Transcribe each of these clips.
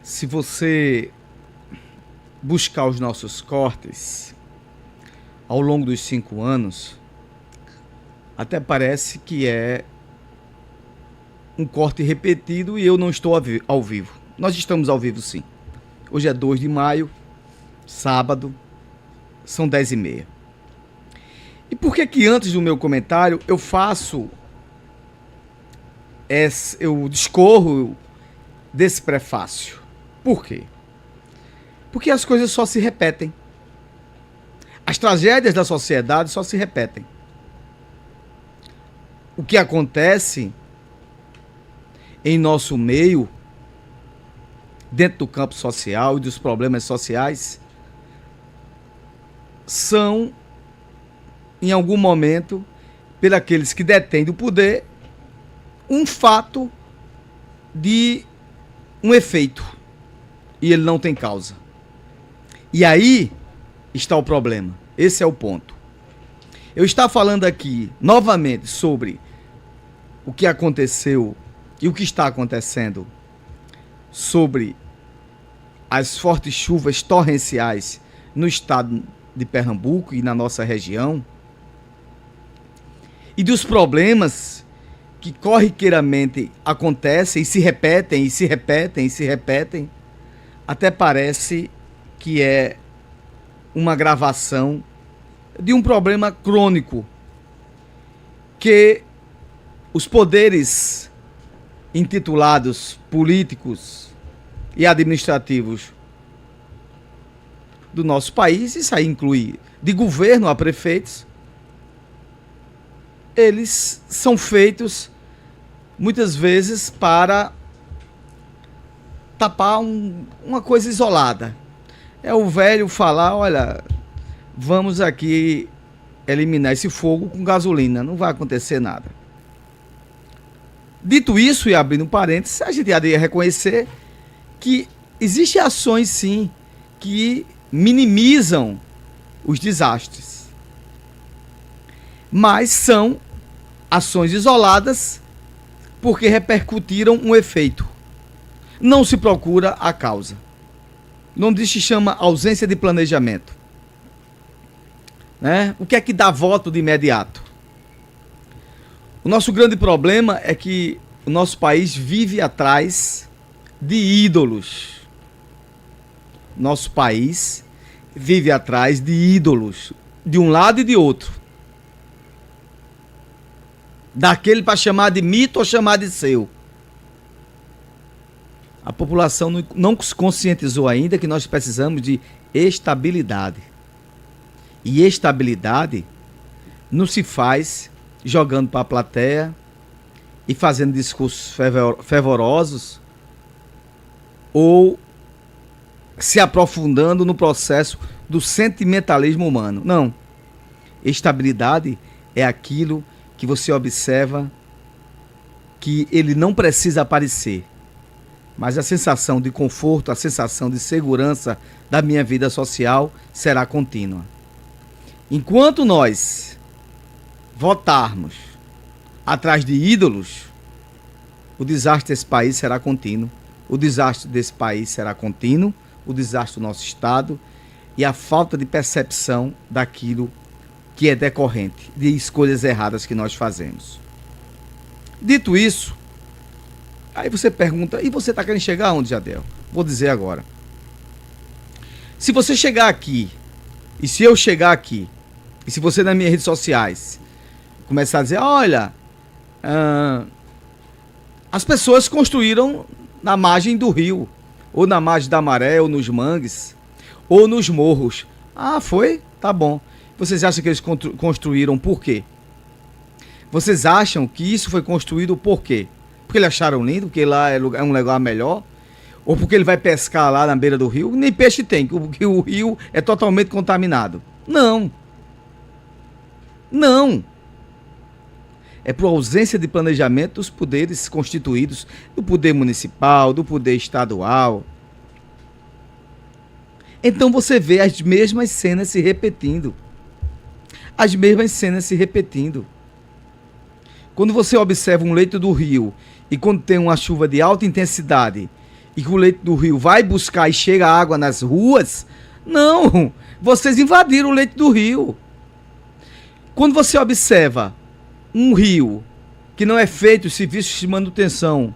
Se você buscar os nossos cortes ao longo dos 5 anos, até parece que é um corte repetido e eu não estou ao vivo. Nós estamos ao vivo, sim. Hoje é 2 de maio, sábado, são 10h30. E por que antes do meu comentário eu discorro desse prefácio? Por quê? Porque as coisas só se repetem. As tragédias da sociedade só se repetem. O que acontece em nosso meio, dentro do campo social e dos problemas sociais, são, em algum momento, pelos que detêm o poder, um fato de um efeito. E ele não tem causa. E aí está o problema. Esse é o ponto. Eu estava falando aqui, novamente, sobre o que aconteceu e o que está acontecendo sobre as fortes chuvas torrenciais no estado de Pernambuco e na nossa região, e dos problemas que corriqueiramente acontecem e se repetem, e se repetem, e se repetem, até parece que é uma gravação de um problema crônico que os poderes intitulados políticos e administrativos do nosso país, isso aí inclui de governo a prefeitos, eles são feitos muitas vezes para tapar uma coisa isolada. É o velho falar, olha, vamos aqui eliminar esse fogo com gasolina, não vai acontecer nada. Dito isso, e abrindo parênteses, a gente ia reconhecer que existem ações, sim, que minimizam os desastres. Mas são ações isoladas porque repercutiram um efeito. Não se procura a causa. O nome disso se chama ausência de planejamento. Né? O que é que dá voto de imediato? O nosso grande problema é que o nosso país vive atrás de ídolos. Nosso país vive atrás de ídolos, de um lado e de outro. Daquele para chamar de mito ou chamar de seu. A população não se conscientizou ainda que nós precisamos de estabilidade. E estabilidade não se faz jogando para a plateia e fazendo discursos fervorosos ou se aprofundando no processo do sentimentalismo humano. Não. Estabilidade é aquilo que você observa que ele não precisa aparecer, mas a sensação de conforto, a sensação de segurança da minha vida social será contínua. Enquanto nós votarmos atrás de ídolos, o desastre desse país será contínuo, o desastre desse país será contínuo, o desastre do nosso Estado e a falta de percepção daquilo que é decorrente de escolhas erradas que nós fazemos. Dito isso, aí você pergunta, e você está querendo chegar aonde, Jadiel? Vou dizer agora. Se você chegar aqui, e se eu chegar aqui, e se você nas minhas redes sociais começar a dizer, olha, as pessoas construíram na margem do rio, ou na margem da maré, ou nos mangues, ou nos morros. Ah, foi? Tá bom. Vocês acham que eles construíram por quê? Vocês acham que isso foi construído por quê? Porque eles acharam lindo, porque lá é um lugar melhor? Ou porque ele vai pescar lá na beira do rio? Nem peixe tem, porque o rio é totalmente contaminado. Não. Não. É por ausência de planejamento dos poderes constituídos, do poder municipal, do poder estadual. Então você vê as mesmas cenas se repetindo. As mesmas cenas se repetindo. Quando você observa um leito do rio e quando tem uma chuva de alta intensidade e que o leito do rio vai buscar e chega água nas ruas. Não, vocês invadiram o leito do rio. Quando você observa um rio que não é feito serviços de manutenção,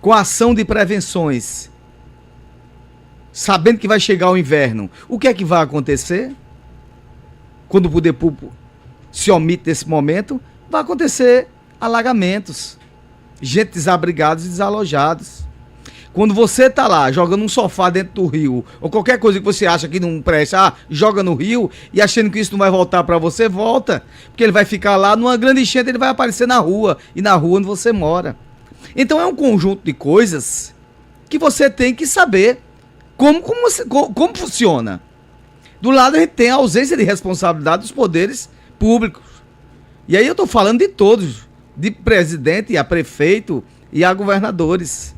com ação de prevenções, sabendo que vai chegar o inverno, o que é que vai acontecer? Quando o poder público se omite desse momento, vai acontecer alagamentos, gente desabrigados e desalojados. Quando você tá lá jogando um sofá dentro do rio, ou qualquer coisa que você acha que não presta, joga no rio e achando que isso não vai voltar para você, volta. Porque ele vai ficar lá numa grande enchente, ele vai aparecer na rua, e na rua onde você mora. Então é um conjunto de coisas que você tem que saber como funciona. Do lado a gente tem a ausência de responsabilidade dos poderes públicos. E aí eu estou falando de todos, de presidente a prefeito e a governadores.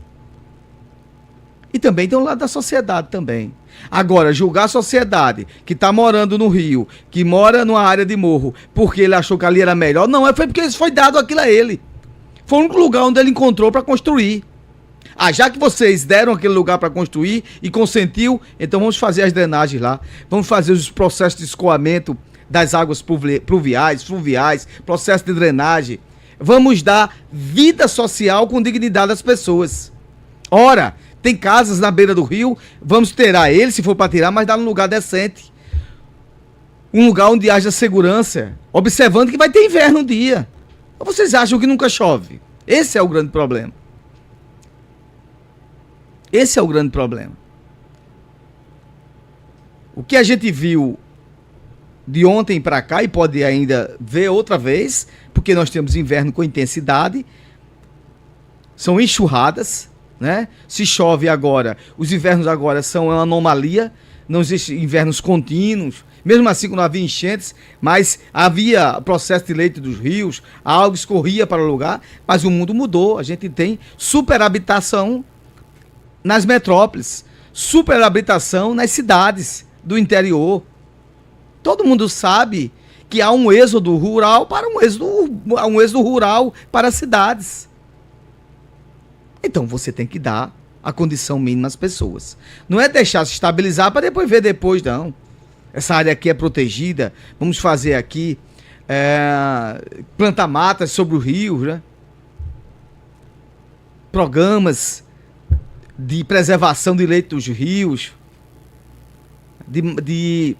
E também tem o lado da sociedade também. Agora, julgar a sociedade que está morando no Rio, que mora numa área de morro, porque ele achou que ali era melhor, não, foi porque foi dado aquilo a ele. Foi o único lugar onde ele encontrou para construir. Já que vocês deram aquele lugar para construir e consentiu, então vamos fazer as drenagens lá. Vamos fazer os processos de escoamento das águas pluviais, fluviais, processo de drenagem. Vamos dar vida social com dignidade às pessoas. Ora, tem casas na beira do rio, vamos tirar ele, se for para tirar, mas dar num lugar decente. Um lugar onde haja segurança, observando que vai ter inverno um dia. Ou vocês acham que nunca chove? Esse é o grande problema. Esse é o grande problema. O que a gente viu de ontem para cá, e pode ainda ver outra vez, porque nós temos inverno com intensidade, são enxurradas, né? Se chove agora, os invernos agora são uma anomalia, não existem invernos contínuos, mesmo assim quando havia enchentes, mas havia processo de leito dos rios, a água escorria para o lugar, mas o mundo mudou, a gente tem superhabitação nas metrópoles, superhabitação nas cidades do interior. Todo mundo sabe que há um êxodo rural para um êxodo rural para as cidades. Então você tem que dar a condição mínima às pessoas. Não é deixar se estabilizar para depois ver depois, não. Essa área aqui é protegida, vamos fazer aqui plantar matas sobre o rio, né? Programas de preservação de leito dos rios, de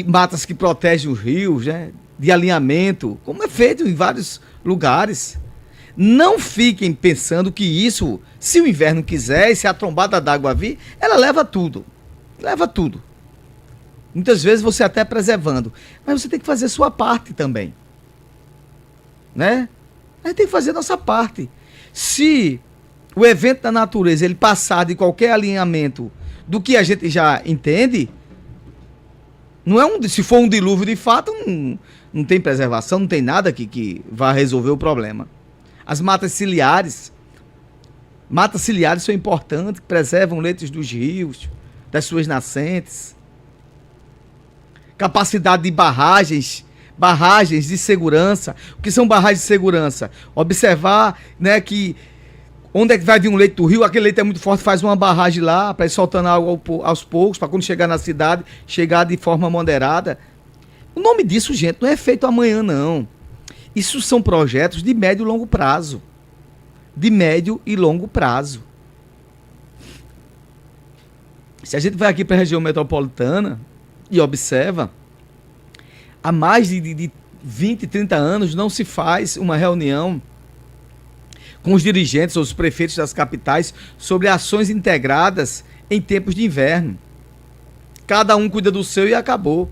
matas que protegem os rios, né? De alinhamento, como é feito em vários lugares. Não fiquem pensando que isso, se o inverno quiser e se a trombada d'água vir, ela leva tudo. Leva tudo. Muitas vezes você até preservando, mas você tem que fazer sua parte também. Né? A gente tem que fazer a nossa parte. Se o evento da natureza ele passar de qualquer alinhamento do que a gente já entende, não é se for um dilúvio de fato, não tem preservação, não tem nada que vá resolver o problema. As matas ciliares são importantes, preservam leitos dos rios, das suas nascentes. Capacidade de barragens de segurança. O que são barragens de segurança? Observar, né, que onde é que vai vir um leito do rio, aquele leito é muito forte, faz uma barragem lá, para ir soltando água aos poucos, para quando chegar na cidade, chegar de forma moderada. O nome disso, gente, não é feito amanhã, não. Isso são projetos de médio e longo prazo. De médio e longo prazo. Se a gente vai aqui para a região metropolitana e observa, há mais de 20, 30 anos não se faz uma reunião com os dirigentes ou os prefeitos das capitais sobre ações integradas em tempos de inverno. Cada um cuida do seu e acabou.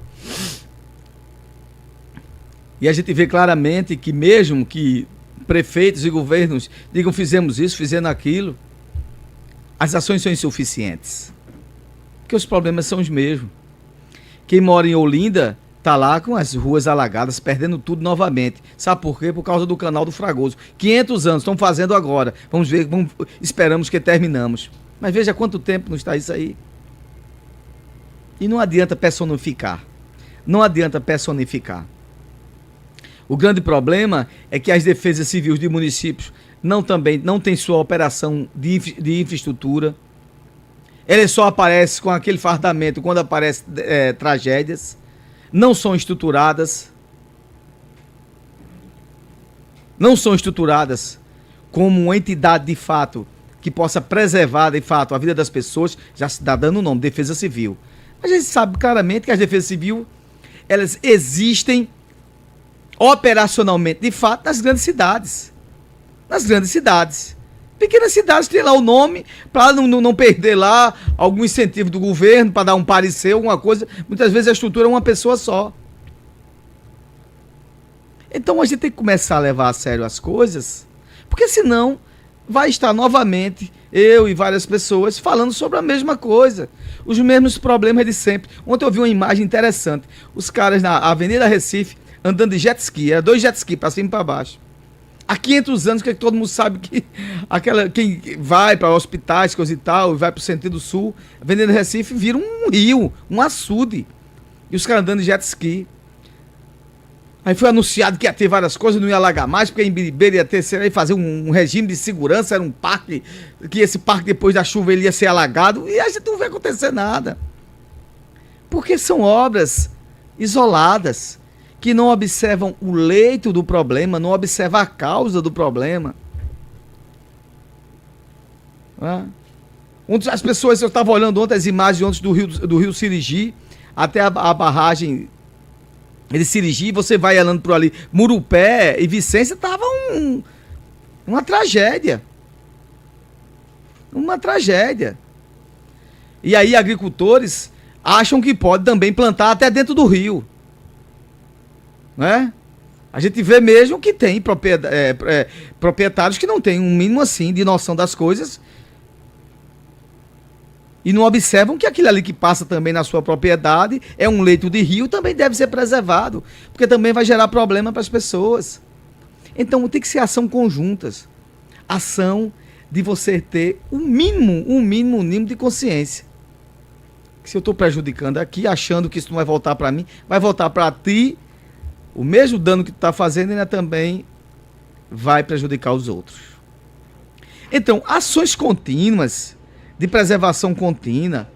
E a gente vê claramente que mesmo que prefeitos e governos digam fizemos isso, fizemos aquilo, as ações são insuficientes. Porque os problemas são os mesmos. Quem mora em Olinda está lá com as ruas alagadas, perdendo tudo novamente. Sabe por quê? Por causa do canal do Fragoso. 500 anos, estão fazendo agora. Vamos ver, esperamos que terminamos. Mas veja quanto tempo não está isso aí. E não adianta personificar. Não adianta personificar. O grande problema é que as defesas civis de municípios não tem sua operação de infraestrutura. Ele só aparece com aquele fardamento quando aparecem tragédias. Não são estruturadas. Não são estruturadas como uma entidade de fato que possa preservar de fato a vida das pessoas. Já se está dando o nome, Defesa Civil. Mas a gente sabe claramente que as defesas civis, elas existem operacionalmente de fato nas grandes cidades. Nas grandes cidades. Pequenas cidades têm lá o nome para não perder lá algum incentivo do governo, para dar um parecer, alguma coisa. Muitas vezes a estrutura é uma pessoa só. Então a gente tem que começar a levar a sério as coisas, porque senão vai estar novamente eu e várias pessoas falando sobre a mesma coisa, os mesmos problemas de sempre. Ontem eu vi uma imagem interessante, os caras na Avenida Recife andando de jet ski, era 2 jet ski para cima e para baixo. Há 500 anos que todo mundo sabe que quem vai para hospitais, coisa e tal, e vai para o sentido sul, a Avenida Recife vira um rio, um açude. E os caras andando de jet ski. Aí foi anunciado que ia ter várias coisas, não ia alagar mais, porque em Biribeira ia ter, ia fazer um regime de segurança, era um parque, que esse parque depois da chuva ele ia ser alagado, e a gente não vê acontecer nada. Porque são obras isoladas, que não observam o leito do problema, não observam a causa do problema. As pessoas, eu estava olhando ontem as imagens ontem do rio Sirigi, até a barragem de Sirigi, você vai andando por ali, Murupé e Vicência, estava uma tragédia. Uma tragédia. E aí agricultores acham que pode também plantar até dentro do rio. Né? A gente vê mesmo que tem proprietários que não têm um mínimo assim de noção das coisas e não observam que aquilo ali que passa também na sua propriedade é um leito de rio, também deve ser preservado, porque também vai gerar problema para as pessoas. Então tem que ser ação conjuntas, ação de você ter um mínimo de consciência. Se eu estou prejudicando aqui, achando que isso não vai voltar para mim, vai voltar para ti. O mesmo dano que tu está fazendo ainda também vai prejudicar os outros. Então, ações contínuas, de preservação contínua,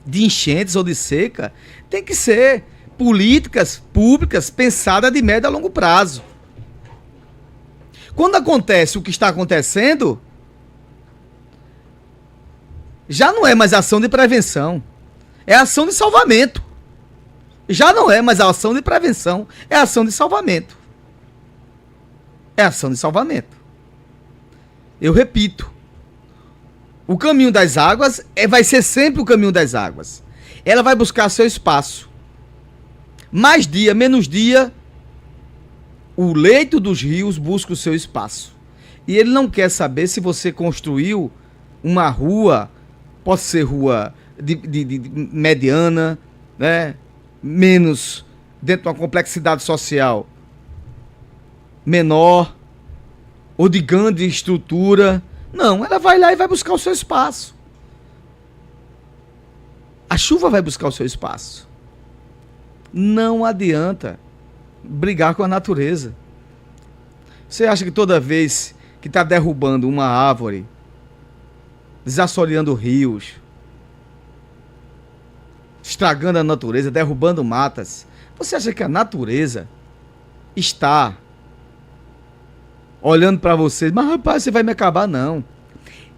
de enchentes ou de seca, tem que ser políticas públicas pensadas de médio a longo prazo. Quando acontece o que está acontecendo, já não é mais ação de prevenção, é ação de salvamento. Já não é mais a ação de prevenção, é ação de salvamento. É ação de salvamento. Eu repito, o caminho das águas vai ser sempre o caminho das águas. Ela vai buscar seu espaço. Mais dia, menos dia, o leito dos rios busca o seu espaço. E ele não quer saber se você construiu uma rua, pode ser rua de mediana, né? Menos, dentro de uma complexidade social menor, ou de grande estrutura. Não, ela vai lá e vai buscar o seu espaço. A chuva vai buscar o seu espaço. Não adianta brigar com a natureza. Você acha que toda vez que está derrubando uma árvore, desassoreando rios, estragando a natureza, derrubando matas, você acha que a natureza está olhando para você, mas rapaz, você vai me acabar? Não.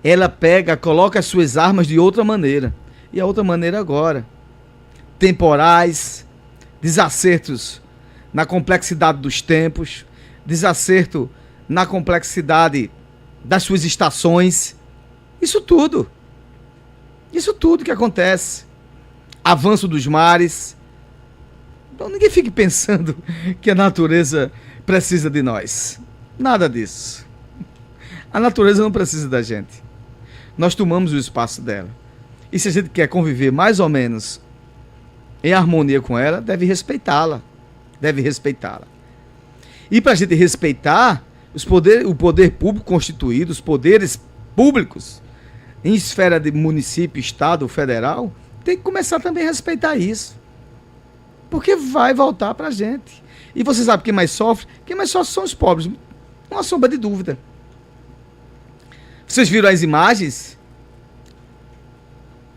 Ela pega, coloca as suas armas de outra maneira. E a outra maneira agora, temporais, desacertos na complexidade dos tempos, desacerto na complexidade das suas estações, isso tudo que acontece. Avanço dos mares. Então ninguém fique pensando que a natureza precisa de nós. Nada disso. A natureza não precisa da gente. Nós tomamos o espaço dela. E se a gente quer conviver mais ou menos em harmonia com ela, deve respeitá-la. Deve respeitá-la. E para a gente respeitar o poder público constituído, os poderes públicos, em esfera de município, estado, federal, tem que começar também a respeitar isso. Porque vai voltar para a gente. E você sabe quem mais sofre? Quem mais sofre são os pobres. Não há sombra de dúvida. Vocês viram as imagens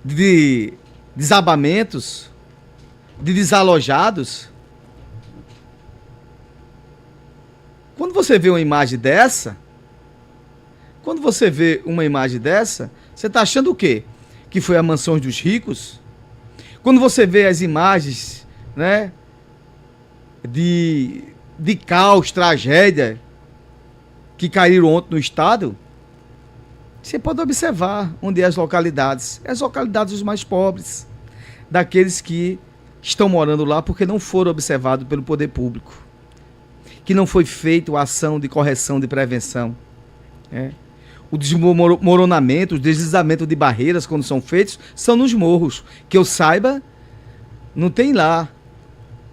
de desabamentos, de desalojados? Quando você vê uma imagem dessa, você está achando o quê? Que foi a mansão dos ricos? Quando você vê as imagens, né, de caos, tragédia, que caíram ontem no estado, você pode observar onde é as localidades os mais pobres, daqueles que estão morando lá porque não foram observados pelo poder público, que não foi feita a ação de correção, de prevenção. O desmoronamento, o deslizamento de barreiras, quando são feitos, são nos morros. Que eu saiba, não tem lá.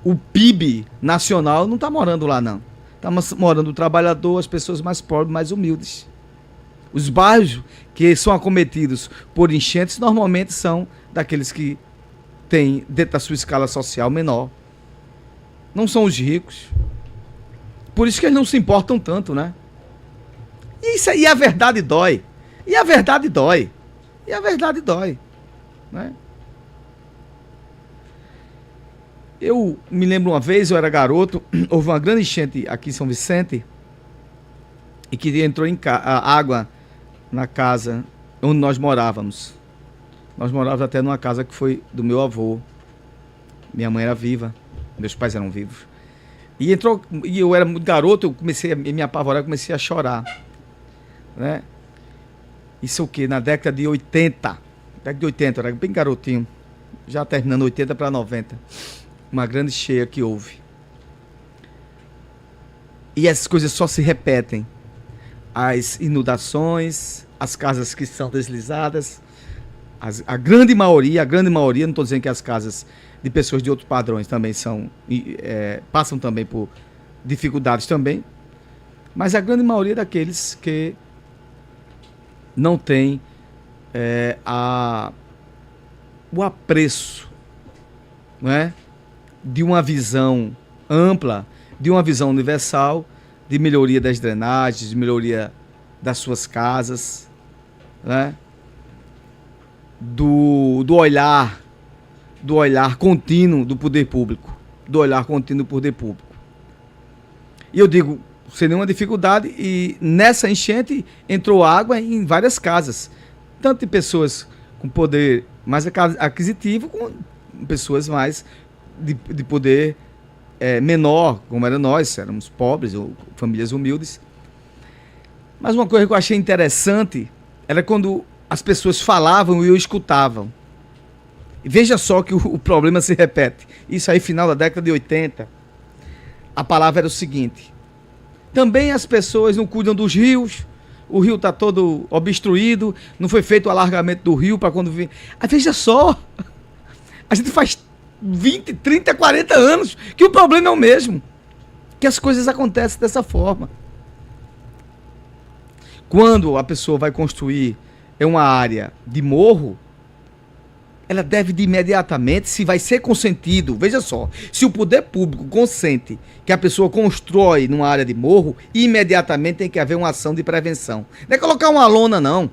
O PIB nacional não está morando lá, não. Está morando o trabalhador, as pessoas mais pobres, mais humildes. Os bairros que são acometidos por enchentes normalmente são daqueles que têm, dentro da sua escala social, menor. Não são os ricos. Por isso que eles não se importam tanto, né? E a verdade dói. Né? Eu me lembro uma vez, eu era garoto, houve uma grande enchente aqui em São Vicente, e que entrou água na casa onde nós morávamos. Nós morávamos até numa casa que foi do meu avô. Minha mãe era viva, meus pais eram vivos. E eu era muito garoto, eu comecei a me apavorar, comecei a chorar. Né? Isso o que? Na década de 80. Eu era bem garotinho. Já terminando 80 para 90. Uma grande cheia que houve. E essas coisas só se repetem. As inundações, as casas que são deslizadas. A grande maioria, não estou dizendo que as casas de pessoas de outros padrões também passam também por dificuldades também. Mas a grande maioria daqueles que não tem o apreço, não é? De uma visão ampla, de uma visão universal, de melhoria das drenagens, de melhoria das suas casas, né? Do olhar contínuo do poder público, E eu digo, sem nenhuma dificuldade, e nessa enchente entrou água em várias casas, tanto de pessoas com poder mais aquisitivo, como pessoas mais de poder menor, como era nós, éramos pobres, ou famílias humildes. Mas uma coisa que eu achei interessante era quando as pessoas falavam e eu escutavam. E veja só que o problema se repete. Isso aí, final da década de 80, a palavra era o seguinte: também as pessoas não cuidam dos rios, o rio está todo obstruído, não foi feito o alargamento do rio para quando vir. Ah, veja só, a gente faz 20, 30, 40 anos que o problema é o mesmo, que as coisas acontecem dessa forma. Quando a pessoa vai construir uma área de morro, ela deve de imediatamente, se vai ser consentido, veja só, se o poder público consente que a pessoa constrói numa área de morro, imediatamente tem que haver uma ação de prevenção. Não é colocar uma lona, não.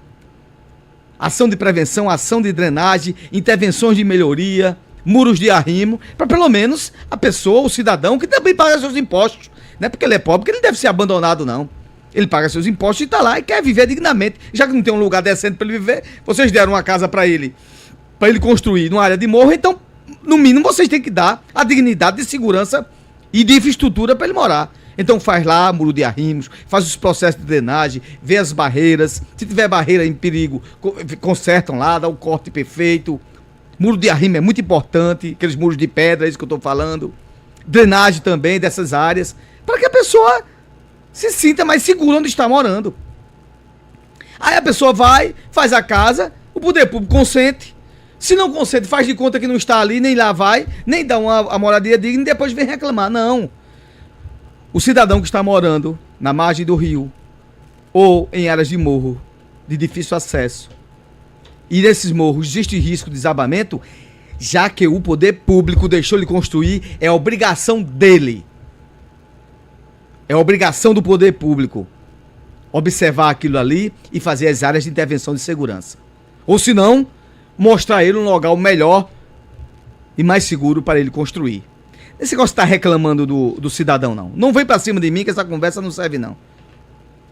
Ação de prevenção, ação de drenagem, intervenções de melhoria, muros de arrimo, para pelo menos a pessoa, o cidadão, que também paga seus impostos. Não é porque ele é pobre que ele deve ser abandonado, não. Ele paga seus impostos e está lá e quer viver dignamente. Já que não tem um lugar decente para ele viver, vocês deram uma casa para ele construir numa área de morro, então, no mínimo, vocês têm que dar a dignidade de segurança e de infraestrutura para ele morar. Então faz lá muro de arrimos, faz os processos de drenagem, vê as barreiras, se tiver barreira em perigo, consertam lá, dá o corte perfeito. Muro de arrimo é muito importante, aqueles muros de pedra, é isso que eu estou falando. Drenagem também dessas áreas, para que a pessoa se sinta mais segura onde está morando. Aí a pessoa vai, faz a casa, o poder público consente. Se não consente, faz de conta que não está ali, nem lá vai, nem dá a moradia digna e depois vem reclamar. Não. O cidadão que está morando na margem do rio ou em áreas de morro de difícil acesso, e nesses morros existe risco de desabamento, já que o poder público deixou ele construir, é obrigação dele. É obrigação do poder público observar aquilo ali e fazer as áreas de intervenção de segurança. Ou se não, mostrar ele um local melhor e mais seguro para ele construir. Esse negócio de estar reclamando do cidadão, não. Não vem para cima de mim que essa conversa não serve, não.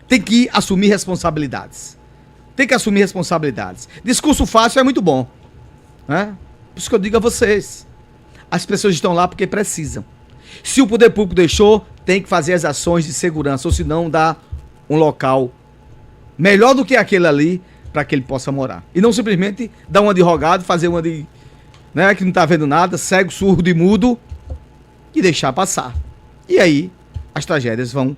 Tem que assumir responsabilidades. Tem que assumir responsabilidades. Discurso fácil é muito bom, né? Por isso que eu digo a vocês. As pessoas estão lá porque precisam. Se o poder público deixou, tem que fazer as ações de segurança, ou senão dá um local melhor do que aquele ali para que ele possa morar. E não simplesmente dar uma de rogado, fazer uma de, né, que não está vendo nada, cego, surdo e mudo, e deixar passar. E aí as tragédias vão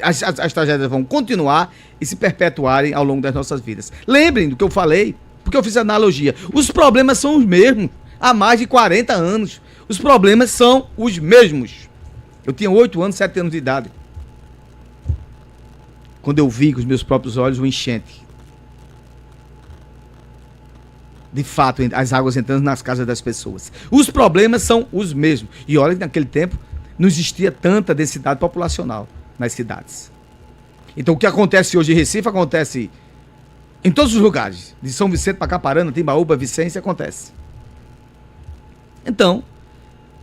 as tragédias vão continuar e se perpetuarem ao longo das nossas vidas. Lembrem do que eu falei, porque eu fiz a analogia. Os problemas são os mesmos há mais de 40 anos. Os problemas são os mesmos. Eu tinha 8 anos, 7 anos de idade, quando eu vi com os meus próprios olhos o enchente. De fato, as águas entrando nas casas das pessoas. Os problemas são os mesmos. E olha que naquele tempo não existia tanta densidade populacional nas cidades. Então o que acontece hoje em Recife acontece em todos os lugares. De São Vicente para Caparana, Timbaúba, Vicência, acontece. Então,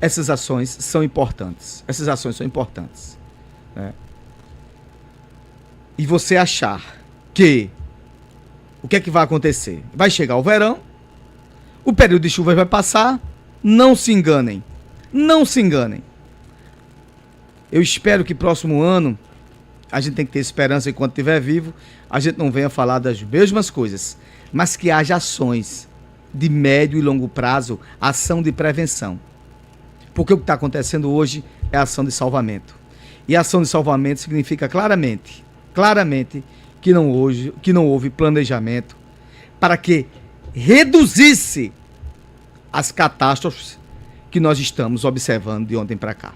essas ações são importantes. Essas ações são importantes, né? E você achar que o que é que vai acontecer? Vai chegar o verão, o período de chuva vai passar, não se enganem. Não se enganem. Eu espero que próximo ano, a gente tem que ter esperança enquanto estiver vivo, a gente não venha falar das mesmas coisas, mas que haja ações de médio e longo prazo, ação de prevenção. Porque o que está acontecendo hoje é ação de salvamento. E ação de salvamento significa claramente que não houve planejamento para que reduzisse as catástrofes que nós estamos observando de ontem para cá.